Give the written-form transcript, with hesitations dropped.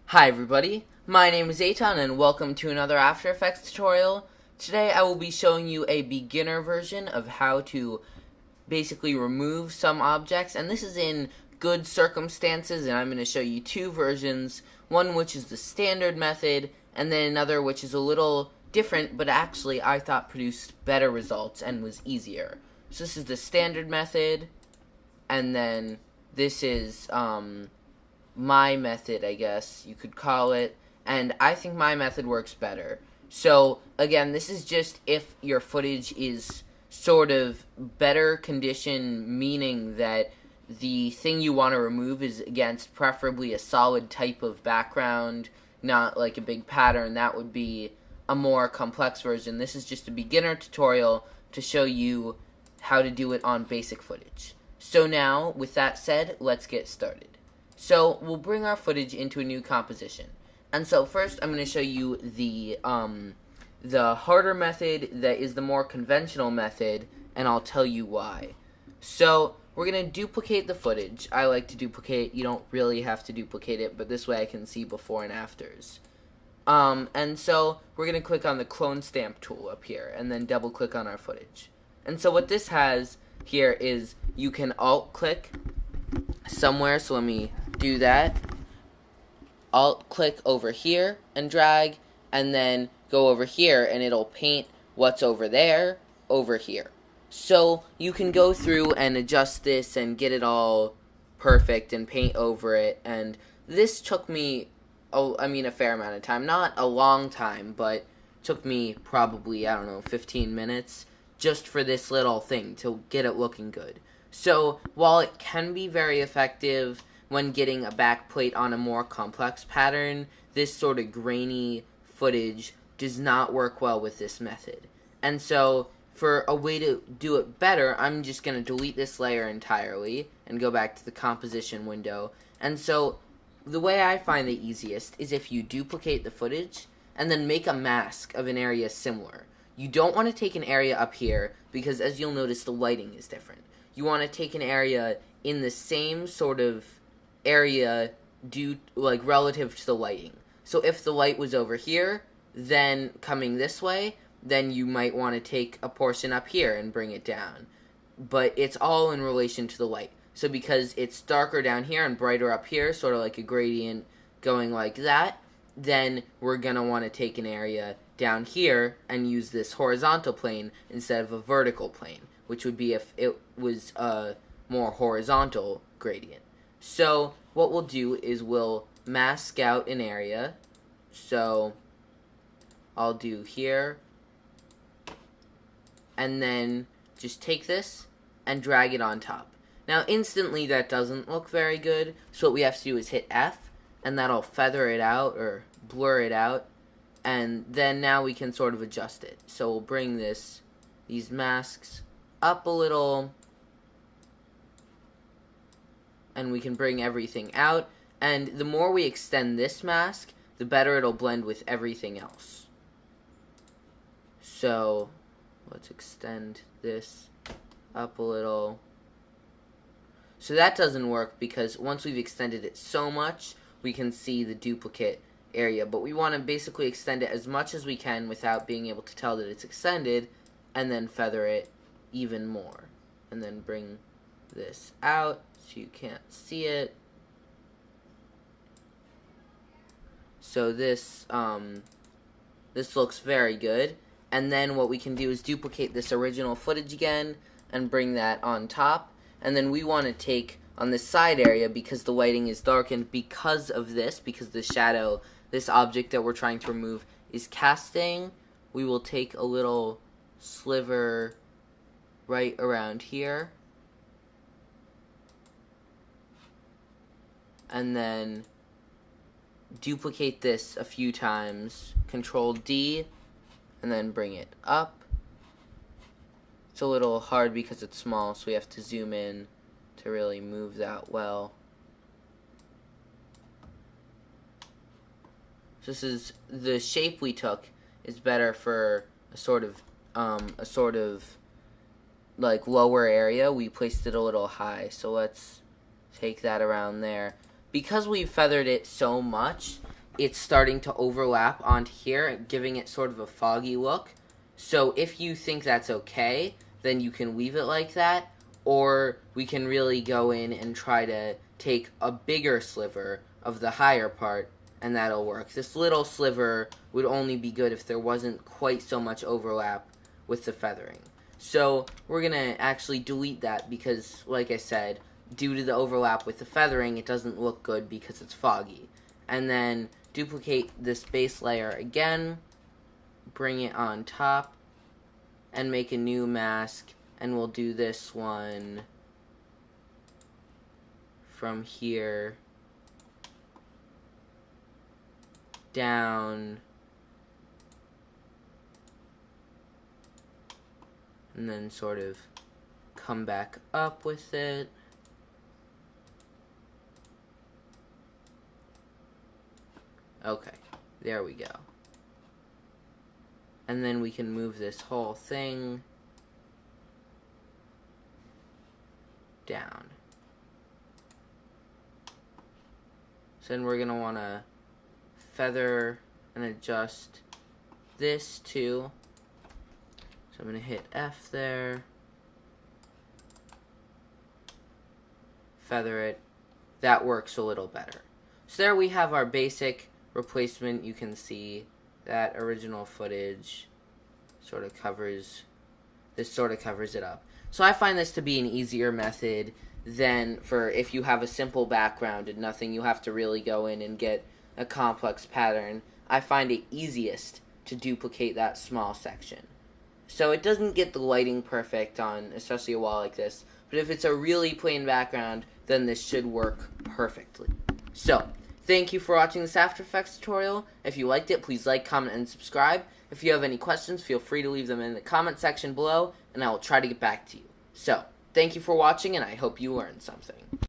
Hi everybody, my name is Eitan and welcome to another After Effects tutorial. Today I will be showing you a beginner version of how to basically remove some objects, and this is in good circumstances, and I'm going to show you two versions, one which is the standard method, and then another which is a little different, but actually I thought produced better results and was easier. So this is the standard method, and then this is my method, I guess you could call it, and I think my method works better. So again, this is just if your footage is sort of better condition, meaning that the thing you want to remove is against preferably a solid type of background, not like a big pattern. That would be a more complex version. This is just a beginner tutorial to show you how to do it on basic footage. So now, with that said, let's get started. So we'll bring our footage into a new composition. And so first I'm going to show you the harder method that is the more conventional method, and I'll tell you why. So we're going to duplicate the footage. I like to duplicate. You don't really have to duplicate it, but this way I can see before and afters. And so we're going to click on the clone stamp tool up here and then double click on our footage. And so what this has here is you can alt click somewhere, so let me do that. Alt click over here and drag, and then go over here and it'll paint what's over there over here. So you can go through and adjust this and get it all perfect and paint over it, and this took me a fair amount of time. Not a long time, but took me probably, 15 minutes just for this little thing to get it looking good. So while it can be very effective when getting a backplate on a more complex pattern, this sort of grainy footage does not work well with this method. And so for a way to do it better, I'm just going to delete this layer entirely and go back to the composition window. And so the way I find the easiest is if you duplicate the footage and then make a mask of an area similar. You don't want to take an area up here because, as you'll notice, the lighting is different. You want to take an area in the same sort of area relative to the lighting. So if the light was over here, then coming this way, then you might want to take a portion up here and bring it down. But it's all in relation to the light. So because it's darker down here and brighter up here, sort of like a gradient going like that, then we're going to want to take an area down here and use this horizontal plane instead of a vertical plane, which would be if it was a more horizontal gradient. So what we'll do is we'll mask out an area. So I'll do here, and then just take this and drag it on top. Now instantly that doesn't look very good, so what we have to do is hit F, and that'll feather it out or blur it out, and then now we can sort of adjust it. So we'll bring these masks up a little, and we can bring everything out, and the more we extend this mask, the better it'll blend with everything else. So let's extend this up a little. So that doesn't work because once we've extended it so much, we can see the duplicate area, but we want to basically extend it as much as we can without being able to tell that it's extended, and then feather it even more, and then bring this out so you can't see it. So this looks very good, and then what we can do is duplicate this original footage again and bring that on top, and then we want to take on this side area, because the lighting is darkened because of this, because the shadow, this object that we're trying to remove, is casting. We will take a little sliver right around here, and then duplicate this a few times, Control D, and then bring it up. It's a little hard because it's small, so we have to zoom in to really move that well. So this is the shape we took is better for a sort of like lower area. We placed it a little high, so let's take that around there. Because we've feathered it so much, it's starting to overlap onto here, giving it sort of a foggy look. So if you think that's okay, then you can leave it like that, or we can really go in and try to take a bigger sliver of the higher part, and that'll work. This little sliver would only be good if there wasn't quite so much overlap with the feathering. So we're going to actually delete that because, like I said, due to the overlap with the feathering, it doesn't look good because it's foggy. And then duplicate this base layer again, bring it on top, and make a new mask, and we'll do this one from here down, and then sort of come back up with it. Okay, there we go. And then we can move this whole thing down. So then we're going to want to feather and adjust this too. So I'm going to hit F there, feather it. That works a little better. So there we have our basic replacement. You can see that original footage sort of covers it up. So I find this to be an easier method than for if you have a simple background and nothing, you have to really go in and get a complex pattern. I find it easiest to duplicate that small section. So it doesn't get the lighting perfect on especially a wall like this, but if it's a really plain background, then this should work perfectly. So thank you for watching this After Effects tutorial. If you liked it, please like, comment, and subscribe. If you have any questions, feel free to leave them in the comment section below, and I will try to get back to you. So, thank you for watching, and I hope you learned something.